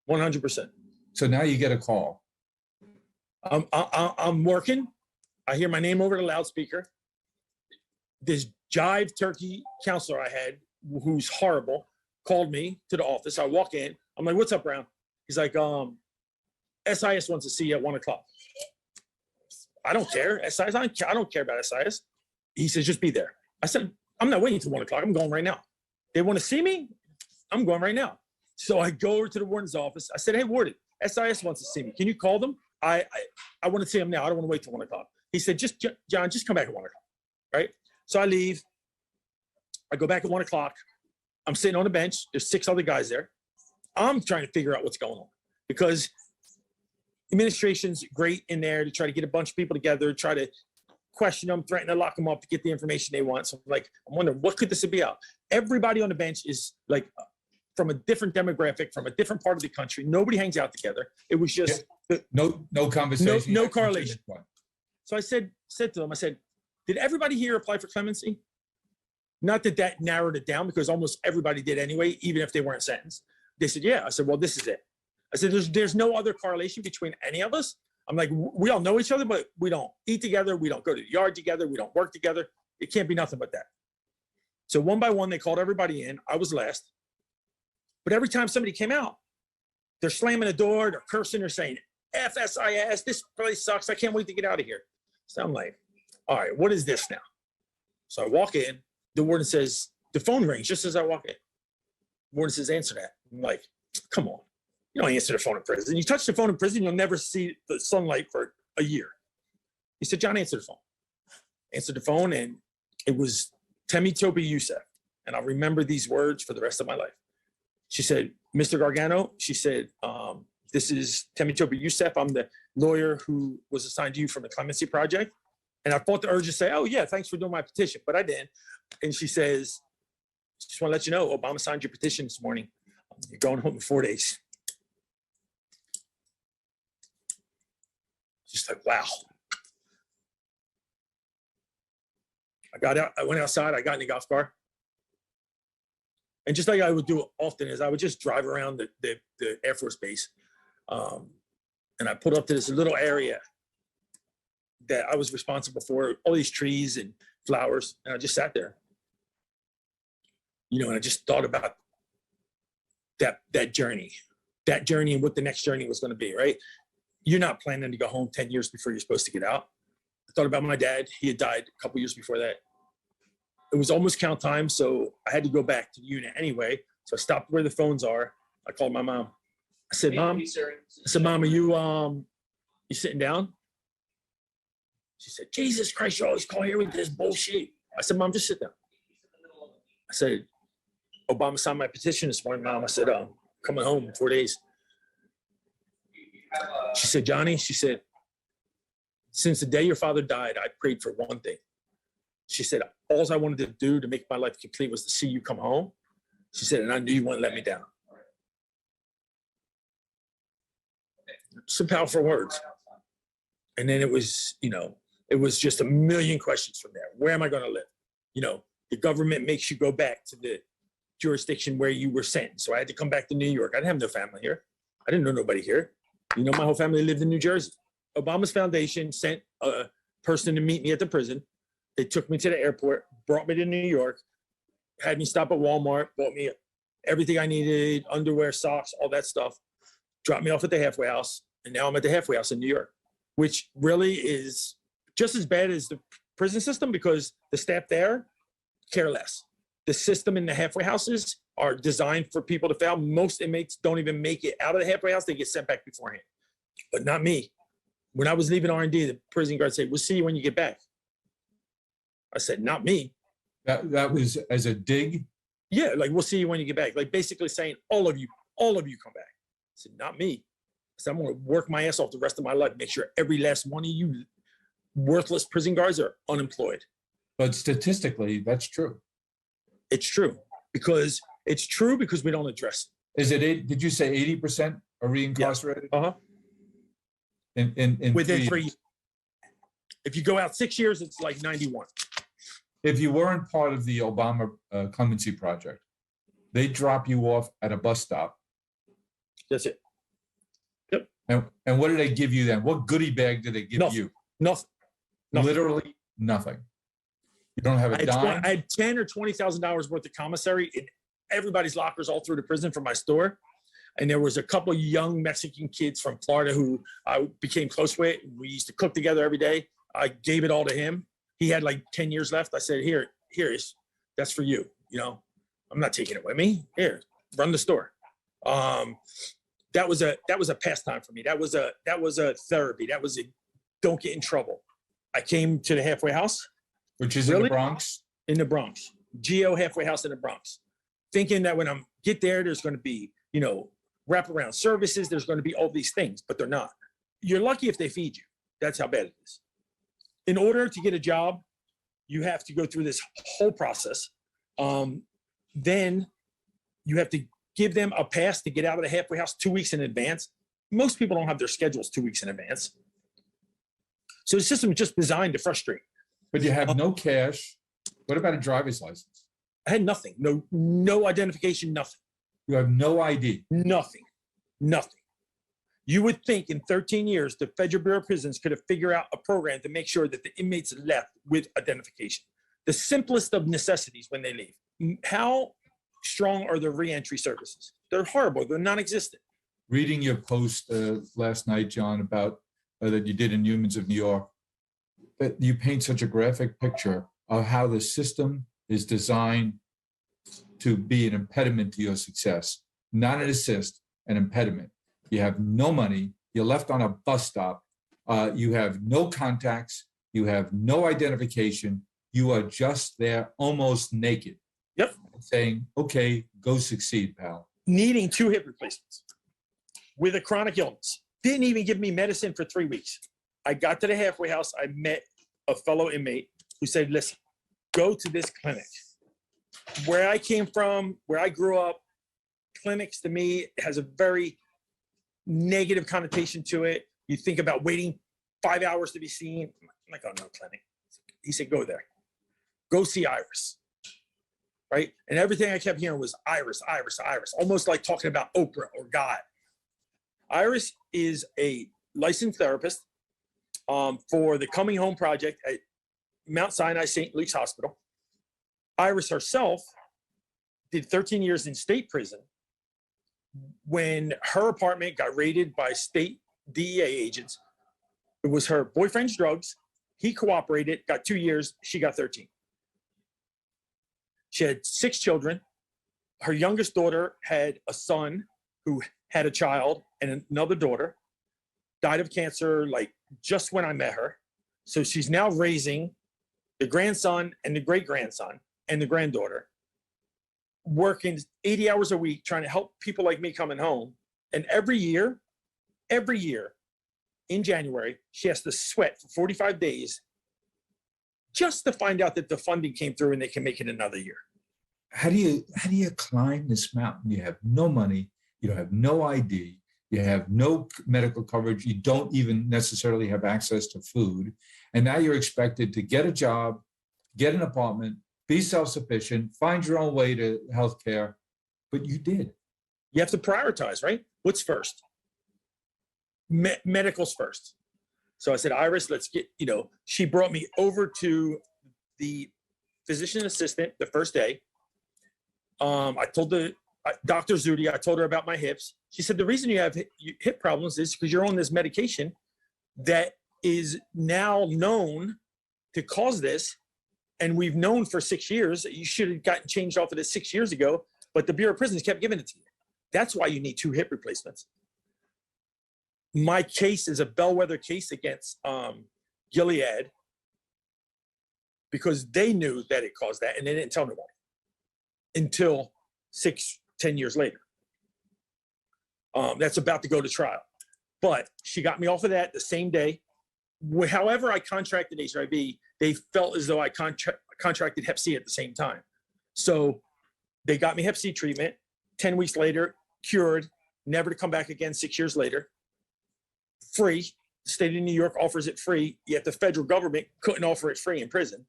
100%. So now you get a call. I'm working. I hear my name over the loudspeaker. This jive turkey counselor I had, who's horrible, called me to the office. I walk in. I'm like, what's up, Brown? He's like, SIS wants to see you at 1 o'clock. I don't care. SIS, I don't care about SIS. He says, just be there. I said, I'm not waiting till 1 o'clock. I'm going right now. They want to see me? I'm going right now. So I go over to the warden's office. I said, hey, warden, SIS wants to see me. Can you call them? I want to see them now. I don't want to wait till 1 o'clock. He said, John, just come back at 1 o'clock. Right? So I leave. I go back at 1 o'clock. I'm sitting on a bench. There's 6 other guys there. I'm trying to figure out what's going on, because administration's great in there to try to get a bunch of people together, try to question them, threaten to lock them up to get the information they want. So I'm wondering, what could this be about? Everybody on the bench is like from a different demographic, from a different part of the country. Nobody hangs out together. It was just no conversation, no correlation. So I said to them, I said, did everybody here apply for clemency? Not that narrowed it down, because almost everybody did anyway, even if they weren't sentenced. They said, yeah. I said, well, this is it. I said, there's no other correlation between any of us. I'm like, we all know each other, but we don't eat together. We don't go to the yard together. We don't work together. It can't be nothing but that. So one by one, they called everybody in. I was last. But every time somebody came out, they're slamming the door, they're cursing, they're saying, FSIS, this place sucks. I can't wait to get out of here. So I'm like, all right, what is this now? So I walk in. The warden says, the phone rings just as I walk in. The warden says, answer that. I'm like, come on. You don't answer the phone in prison. You touch the phone in prison, you'll never see the sunlight for a year. He said, John, answer the phone. Answered the phone, and it was Temitope Youssef. And I'll remember these words for the rest of my life. She said, Mr. Gargano, she said, this is Temitope Youssef. I'm the lawyer who was assigned to you from the Clemency Project. And I fought the urge to say, oh, yeah, thanks for doing my petition. But I didn't. And she says, just want to let you know, Obama signed your petition this morning. You're going home in 4 days. Just like, wow. I got out, I went outside, I got in the golf car. And just like I would do often is I would just drive around the Air Force Base. And I pulled up to this little area that I was responsible for, all these trees and flowers. And I just sat there, and I just thought about that journey and what the next journey was going to be, right? You're not planning to go home 10 years before you're supposed to get out. I thought about my dad. He had died a couple years before that. It was almost count time, so I had to go back to the unit anyway. So I stopped where the phones are. I called my mom. I said, Mom, are you sitting down? She said, Jesus Christ, you always call here with this bullshit. I said, Mom, just sit down. I said, Obama signed my petition this morning, Mom. I said, coming home in 4 days. She said, Johnny, she said, since the day your father died, I prayed for one thing. She said, all I wanted to do to make my life complete was to see you come home. She said, and I knew you wouldn't let me down. Some powerful words. And then it was just a million questions from there. Where am I going to live? The government makes you go back to the jurisdiction where you were sent. So I had to come back to New York. I didn't have no family here. I didn't know nobody here. My whole family lived in New Jersey. Obama's foundation sent a person to meet me at the prison. They took me to the airport, brought me to New York, had me stop at Walmart, bought me everything I needed, underwear, socks, all that stuff, dropped me off at the halfway house. And now I'm at the halfway house in New York, which really is just as bad as the prison system because the staff there care less. The system in the halfway houses are designed for people to fail. Most inmates don't even make it out of the halfway house. They get sent back beforehand, but not me. When I was leaving R&D, the prison guard said, we'll see you when you get back. I said, not me. That was as a dig? Yeah, like, we'll see you when you get back. Like, basically saying, all of you come back. I said, not me. I said, I'm going to work my ass off the rest of my life, make sure every last one of you worthless prison guards are unemployed. But statistically, that's true. It's true because we don't address it. Is it, did you say 80% are reincarcerated? Yeah. Uh-huh. In within 3 years. If you go out 6 years, it's like 91. If you weren't part of the Obama clemency project, they drop you off at a bus stop. That's it. Yep. And what do they give you then? What goodie bag do they give you? Nothing. Literally nothing. You don't have a dime? I had $10,000 or $20,000 worth of commissary in everybody's lockers all through the prison for my store. And there was a couple young Mexican kids from Florida who I became close with. We used to cook together every day. I gave it all to him. He had like 10 years left. I said, here is, that's for you. I'm not taking it with me. Here, run the store. That was a pastime for me. That was a therapy. That was a don't get in trouble. I came to the halfway house. Which is in the Bronx? In the Bronx. GO halfway house in the Bronx. Thinking that when I get there, there's going to be, wraparound services. There's going to be all these things, but they're not. You're lucky if they feed you. That's how bad it is. In order to get a job, you have to go through this whole process. Then you have to give them a pass to get out of the halfway house 2 weeks in advance. Most people don't have their schedules 2 weeks in advance. So the system is just designed to frustrate. But you have no cash. What about a driver's license? I had nothing. No identification, nothing. You have no ID. Nothing. You would think in 13 years, the Federal Bureau of Prisons could have figured out a program to make sure that the inmates left with identification. The simplest of necessities when they leave. How strong are the reentry services? They're horrible. They're non-existent. Reading your post last night, John, about that you did in Humans of New York, that you paint such a graphic picture of how the system is designed to be an impediment to your success, not an assist, an impediment. You have no money, you're left on a bus stop, you have no contacts, you have no identification, you are just there almost naked. Yep. Saying, okay, go succeed, pal. Needing 2 hip replacements with a chronic illness. Didn't even give me medicine for 3 weeks. I got to the halfway house, I met a fellow inmate who said, listen, go to this clinic. Where I came from, where I grew up, clinics to me has a very negative connotation to it. You think about waiting 5 hours to be seen. I'm like, oh, no clinic. He said, go there. Go see Iris. Right? And everything I kept hearing was Iris, Iris, Iris, almost like talking about Oprah or God. Iris is a licensed therapist for the Coming Home Project at Mount Sinai St. Luke's Hospital. Iris herself did 13 years in state prison when her apartment got raided by state DEA agents. It was her boyfriend's drugs. He cooperated, got 2 years. She got 13. She had 6 children. Her youngest daughter had a son who had a child and another daughter, died of cancer like just when I met her. So she's now raising the grandson and the great-grandson and the granddaughter, working 80 hours a week, trying to help people like me coming home. And every year in January, she has to sweat for 45 days just to find out that the funding came through and they can make it another year. How do you climb this mountain? You have no money, you don't have no ID, you have no medical coverage, you don't even necessarily have access to food. And now you're expected to get a job, get an apartment, be self-sufficient, find your own way to healthcare, but you did. You have to prioritize, right? What's first? Medical's first. So I said, Iris, let's get, she brought me over to the physician assistant the first day. I told Dr. Zudi, I told her about my hips. She said, the reason you have hip problems is because you're on this medication that is now known to cause this. And we've known for 6 years that you should have gotten changed off of this 6 years ago, but the Bureau of Prisons kept giving it to you. That's why you need 2 hip replacements. My case is a bellwether case against Gilead because they knew that it caused that and they didn't tell nobody until 10 years later. That's about to go to trial. But she got me off of that the same day. However I contracted HIV, they felt as though I contracted Hep C at the same time. So they got me Hep C treatment. 10 weeks later, cured, never to come back again 6 years later. Free. The state of New York offers it free, yet the federal government couldn't offer it free in prison.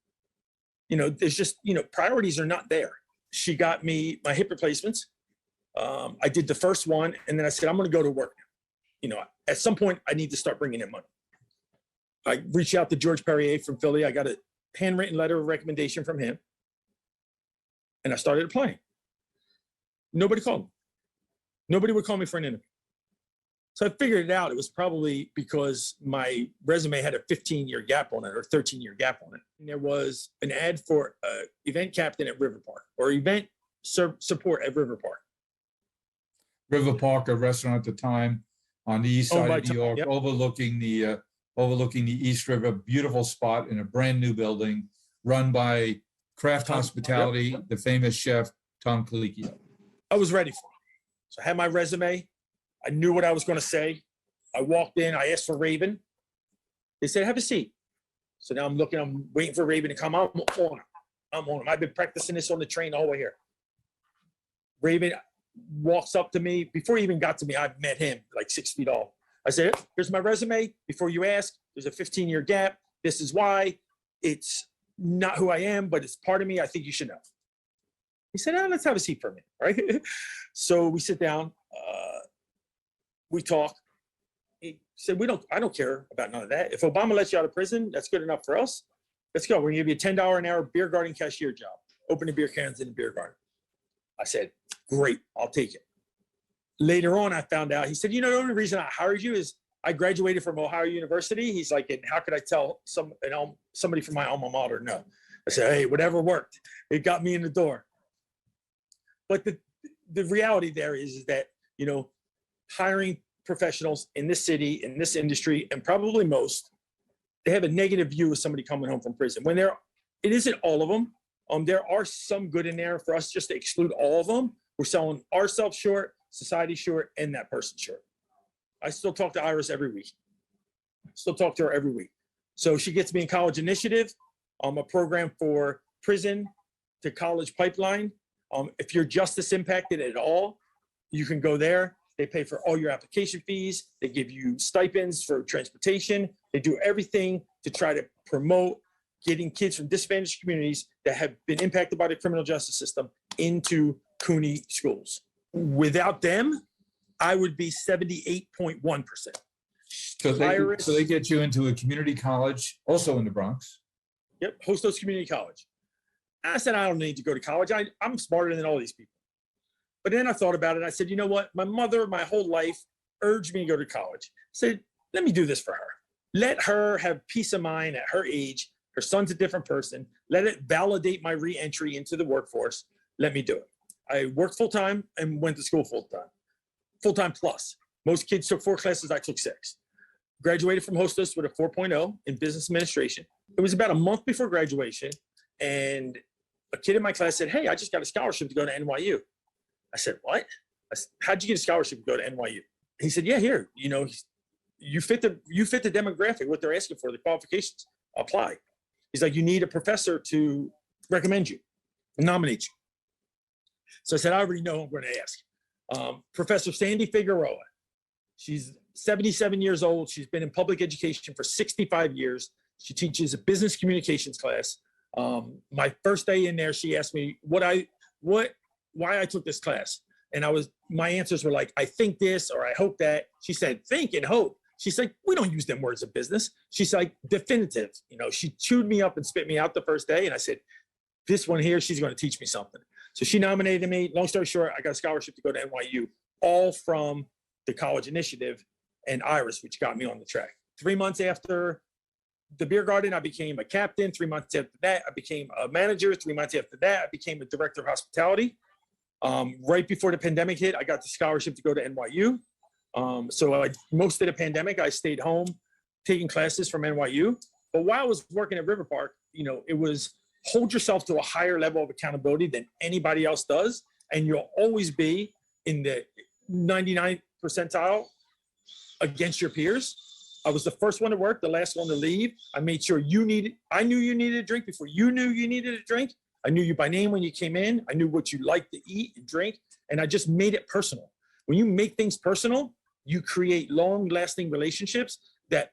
There's just, priorities are not there. She got me my hip replacements. I did the first one, and then I said, I'm going to go to work now. At some point, I need to start bringing in money. I reached out to George Perrier from Philly. I got a handwritten letter of recommendation from him, and I started applying. Nobody called me. Nobody would call me for an interview. So I figured it out. It was probably because my resume had a 15-year gap on it or 13-year gap on it. And there was an ad for an event captain at River Park or event support at River Park. River Park, a restaurant at the time on the east side of New York, yep. overlooking the East River, beautiful spot in a brand new building run by Craft Hospitality, yep. The famous chef, Tom Colicchio. I was ready for it. So I had my resume. I knew what I was going to say. I walked in. I asked for Raven. They said, have a seat. So now I'm waiting for Raven to come. I'm on him. I've been practicing this on the train all the way here. Raven walks up to me. Before he even got to me, I've met him like 6 feet tall. I said, here's my resume. Before you ask, there's a 15-year gap. This is why. It's not who I am, but it's part of me. I think you should know. He said, let's have a seat for a minute. Right? So we sit down. We talk. He said, I don't care about none of that. If Obama lets you out of prison, that's good enough for us. Let's go. We're gonna give you a $10 an hour beer garden cashier job. Opening beer cans in the beer garden. I said, great, I'll take it. Later on, I found out, he said, the only reason I hired you is I graduated from Ohio University. He's like, and how could I tell somebody from my alma mater no? I said, hey, whatever worked. It got me in the door. But the reality there is that, hiring professionals in this city, in this industry, and probably most, they have a negative view of somebody coming home from prison. When it isn't all of them. There are some good in there. For us just to exclude all of them, we're selling ourselves short, society short, and that person short. I still talk to Iris every week. Still talk to her every week. So she gets me in College Initiative, a program for prison to college pipeline. If you're justice impacted at all, you can go there. They pay for all your application fees. They give you stipends for transportation. They do everything to try to promote getting kids from disadvantaged communities that have been impacted by the criminal justice system into CUNY schools. Without them, I would be 78.1%. So they get you into a community college, also in the Bronx. Yep, Hostos Community College. I said, I don't need to go to college. I'm smarter than all these people. But then I thought about it. I said, you know what? My mother, my whole life, urged me to go to college. I said, let me do this for her. Let her have peace of mind at her age. Her son's a different person. Let it validate my re-entry into the workforce. Let me do it. I worked full-time and went to school full-time. Full-time plus. Most kids took 4 classes. I took 6. Graduated from Hostos with a 4.0 in business administration. It was about a month before graduation. And a kid in my class said, hey, I just got a scholarship to go to NYU. I said, what? How'd you get a scholarship to go to NYU? He said, yeah, here, you fit the demographic, what they're asking for, the qualifications, apply. He's like, you need a professor to recommend you, nominate you. So I said, I already know who I'm going to ask. Professor Sandy Figueroa. She's 77 years old. She's been in public education for 65 years. She teaches a business communications class. My first day in there, she asked me why I took this class. And my answers were like, I think this, or I hope that. She said, think and hope. She's like, we don't use them words in business. She's like, definitive. She chewed me up and spit me out the first day. And I said, this one here, she's going to teach me something. So she nominated me. Long story short, I got a scholarship to go to NYU, all from the College Initiative and Iris, which got me on the track. 3 months after the beer garden, I became a captain. 3 months after that, I became a manager. 3 months after that, I became a director of hospitality. Right before the pandemic hit, I got the scholarship to go to NYU. So most of the pandemic, I stayed home taking classes from NYU. But while I was working at River Park, it was hold yourself to a higher level of accountability than anybody else does. And you'll always be in the 99th percentile against your peers. I was the first one to work, the last one to leave. I made sure I knew you needed a drink before you knew you needed a drink. I knew you by name when you came in. I knew what you liked to eat and drink. And I just made it personal. When you make things personal, you create long-lasting relationships that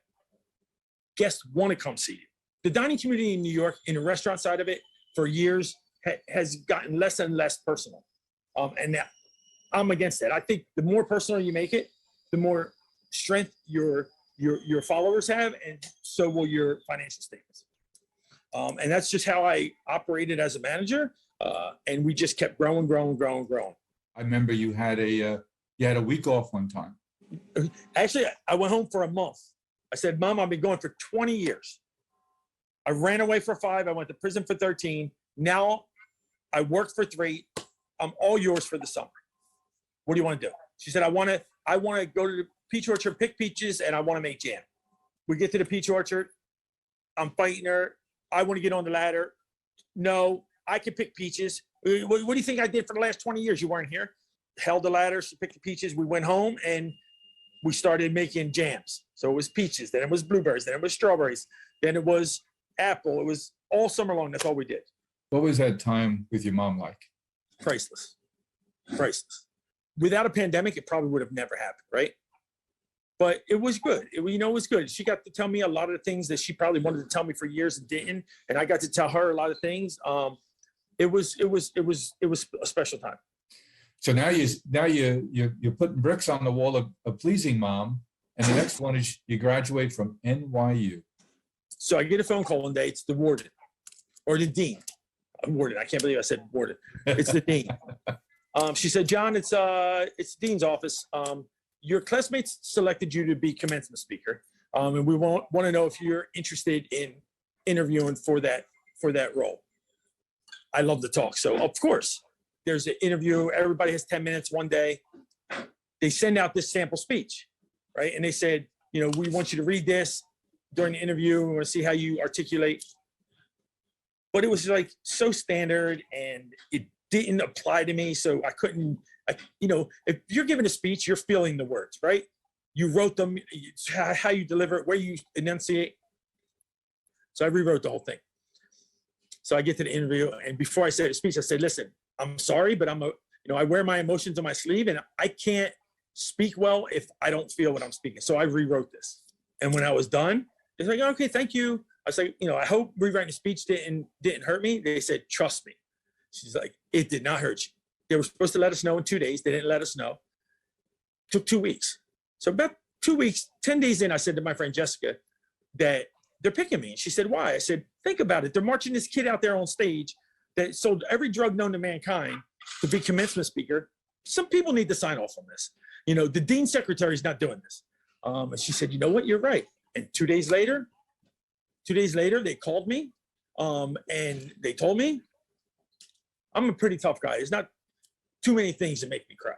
guests want to come see you. The dining community in New York, in the restaurant side of it, for years has gotten less and less personal. And I'm against that. I think the more personal you make it, the more strength your followers have, and so will your financial statements. And that's just how I operated as a manager. And we just kept growing. I remember you had a week off one time. Actually, I went home for a month. I said, Mom, I've been going for 20 years. I ran away for 5. I went to prison for 13. Now I worked for 3. I'm all yours for the summer. What do you want to do? She said, I want to go to the peach orchard, pick peaches, and I want to make jam. We get to the peach orchard. I'm fighting her. I want to get on the ladder. No, I can pick peaches. What do you think I did for the last 20 years? You weren't here. Held the ladder. She picked the peaches. We went home and we started making jams. So it was peaches. Then it was blueberries. Then it was strawberries. Then it was apple. It was all summer long. That's all we did. What was that time with your mom like? Priceless. Without a pandemic, it probably would have never happened, right? But it was good. It was good. She got to tell me a lot of the things that she probably wanted to tell me for years and didn't, and I got to tell her a lot of things. It was a special time. So now you're putting bricks on the wall of pleasing mom, and the next one is you graduate from NYU. So I get a phone call one day. It's the warden or the dean. Warden. I can't believe I said warden. It's the dean. She said, John, it's the dean's office. Your classmates selected you to be commencement speaker, and we want to know if you're interested in interviewing for that role. I love to talk, so of course, there's an interview. Everybody has 10 minutes one day. They send out this sample speech, right? And they said, we want you to read this during the interview. We want to see how you articulate. But it was like so standard, and it didn't apply to me, so I couldn't. If you're giving a speech, you're feeling the words, right? You wrote them, how you deliver it, where you enunciate. So I rewrote the whole thing. So I get to the interview, and before I said the speech, I said, listen, I'm sorry, but I wear my emotions on my sleeve, and I can't speak well if I don't feel what I'm speaking. So I rewrote this. And when I was done, it's like, okay, thank you. I was like, I hope rewriting the speech didn't hurt me. They said, trust me. She's like, it did not hurt you. They were supposed to let us know in 2 days. They didn't let us know. Took 2 weeks. So about 2 weeks, 10 days in, I said to my friend Jessica that they're picking me. And she said, why? I said, think about it. They're marching this kid out there on stage that sold every drug known to mankind to be commencement speaker. Some people need to sign off on this. The dean secretary is not doing this. And she said, you know what? You're right. And 2 days later, they called me and they told me I'm a pretty tough guy. There's not too many things that make me cry.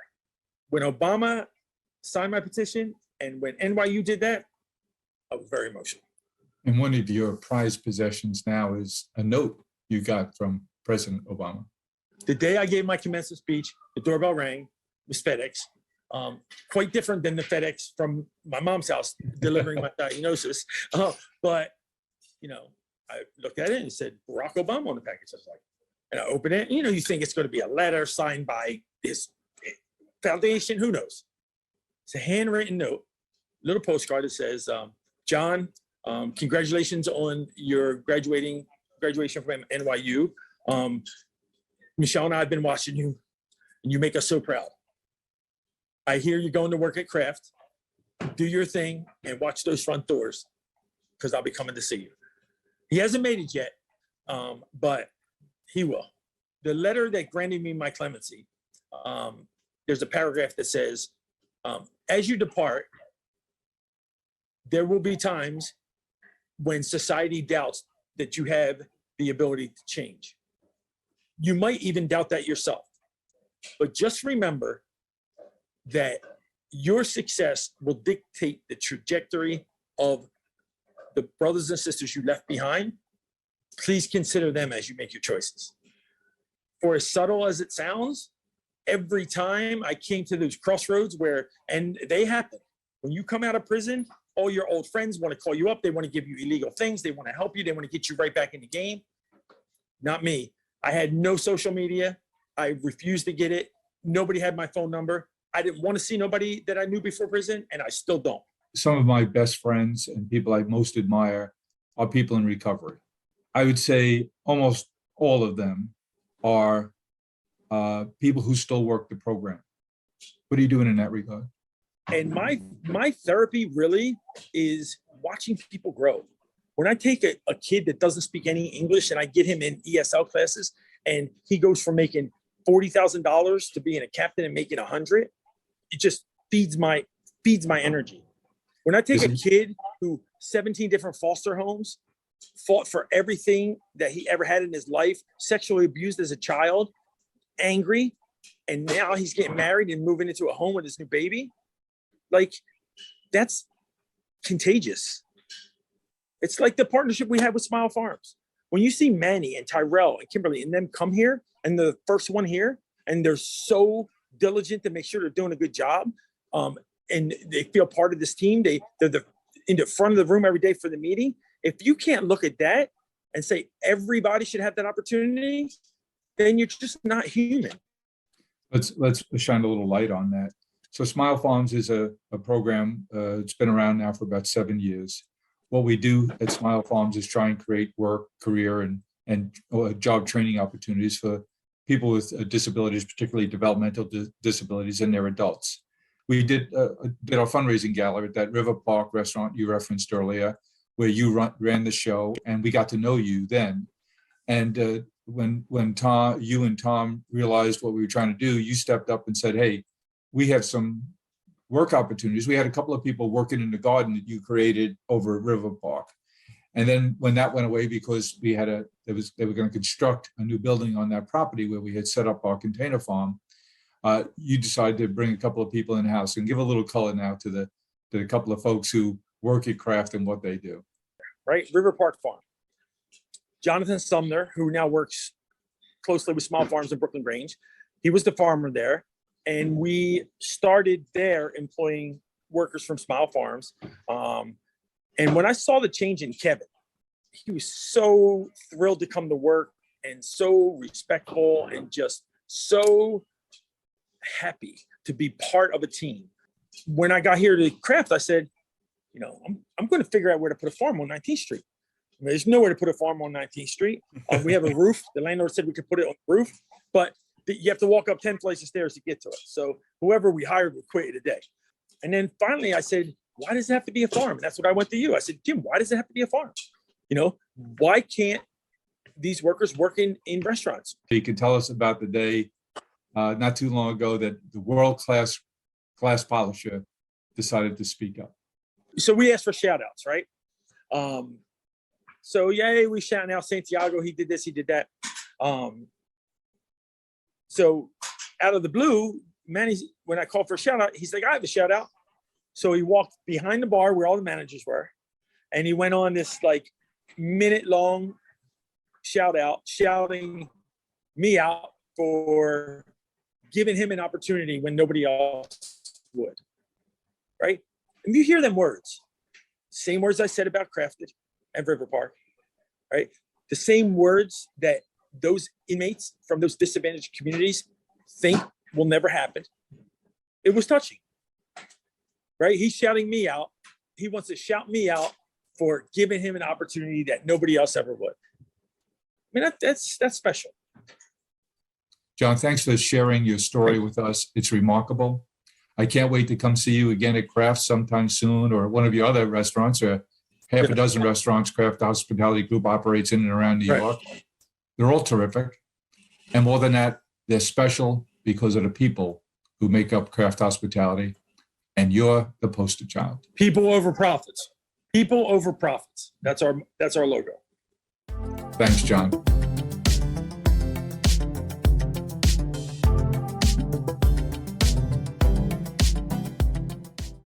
When Obama signed my petition and when NYU did that, I was very emotional. And one of your prized possessions now is a note you got from President Obama. The day I gave my commencement speech, the doorbell rang. It was FedEx. Quite different than the FedEx from my mom's house delivering my diagnosis. But, I looked at it and it said Barack Obama on the package. I was like, and I opened it. You think it's going to be a letter signed by this foundation. Who knows? It's a handwritten note, little postcard that says, John, congratulations on your graduation from NYU. Michelle and I have been watching you, and you make us so proud. I hear you're going to work at Kraft. Do your thing and watch those front doors, because I'll be coming to see you. He hasn't made it yet, but he will. The letter that granted me my clemency, there's a paragraph that says, as you depart, there will be times when society doubts that you have the ability to change. You might even doubt that yourself. But just remember that your success will dictate the trajectory of the brothers and sisters you left behind. Please consider them as you make your choices. For as subtle as it sounds, every time I came to those crossroads and they happen, when you come out of prison, all your old friends want to call you up. They want to give you illegal things. They want to help you. They want to get you right back in the game. Not me. I had no social media. I refused to get it. Nobody had my phone number. I didn't want to see nobody that I knew before prison, and I still don't. Some of my best friends and people I most admire are people in recovery. I would say almost all of them are people who still work the program. What are you doing in that regard? And my therapy really is watching people grow. When I take a kid that doesn't speak any English and I get him in ESL classes and he goes from making $40,000 to being a captain and making 100, it just feeds my energy. When I take a kid who 17 different foster homes, fought for everything that he ever had in his life, sexually abused as a child, angry, and now he's getting married and moving into a home with his new baby, like, that's contagious. It's like the partnership we had with Smile Farms. When you see Manny and Tyrell and Kimberly and them come here, and the first one here, and they're so diligent to make sure they're doing a good job, and they feel part of this team. They're in the front of the room every day for the meeting. If you can't look at that and say everybody should have that opportunity, then you're just not human. Let's shine a little light on that. So Smile Farms is a program. It's been around now for about 7 years. What we do at Smile Farms is try and create work, career, and job training opportunities for people with disabilities, particularly developmental disabilities, and their adults. We did our fundraising gala at that River Park restaurant you referenced earlier, where you ran the show, and we got to know you then. And when you and Tom realized what we were trying to do, you stepped up and said, "Hey, we have some work opportunities." We had a couple of people working in the garden that you created over at River Park. And then when that went away, because they were going to construct a new building on that property where we had set up our container farm, you decided to bring a couple of people in-house and give a little color now to the couple of folks who work at Kraft and what they do. Right, River Park Farm. Jonathan Sumner, who now works closely with Small Farms in Brooklyn Grange, he was the farmer there. And we started there employing workers from Smile Farms. And when I saw the change in Kevin, he was so thrilled to come to work and so respectful and just so happy to be part of a team. When I got here to Craft, I said, you know, I'm going to figure out where to put a farm on 19th Street. I mean, there's nowhere to put a farm on 19th Street. We have a roof. The landlord said we could put it on the roof, but you have to walk up 10 flights of stairs to get to it. So whoever we hired would quit today. And then finally I said, why does it have to be a farm? And that's what I went to you. I said, Jim, why does it have to be a farm? You know, why can't these workers work in restaurants? You can tell us about the day not too long ago that the world-class glass polisher decided to speak up. So we asked for shout outs, right? So yay, we shouting out Santiago. He did this, he did that. So out of the blue, Manny, when I called for a shout out, he's like, I have a shout out. So he walked behind the bar where all the managers were, and he went on this like minute-long shout out, shouting me out for giving him an opportunity when nobody else would, right? And you hear them words, same words I said about Crafted at River Park, right? The same words that those inmates from those disadvantaged communities think will never happen. It was touching, right? He's shouting me out. He wants to shout me out for giving him an opportunity that nobody else ever would. I mean, that's special. John, thanks for sharing your story with us. It's remarkable. I can't wait to come see you again at Craft sometime soon, or one of your other restaurants, or half a dozen restaurants Craft Hospitality Group operates in and around New York. They're all terrific. And more than that, they're special because of the people who make up Craft Hospitality. And you're the poster child. People over profits. People over profits. That's our logo. Thanks, John.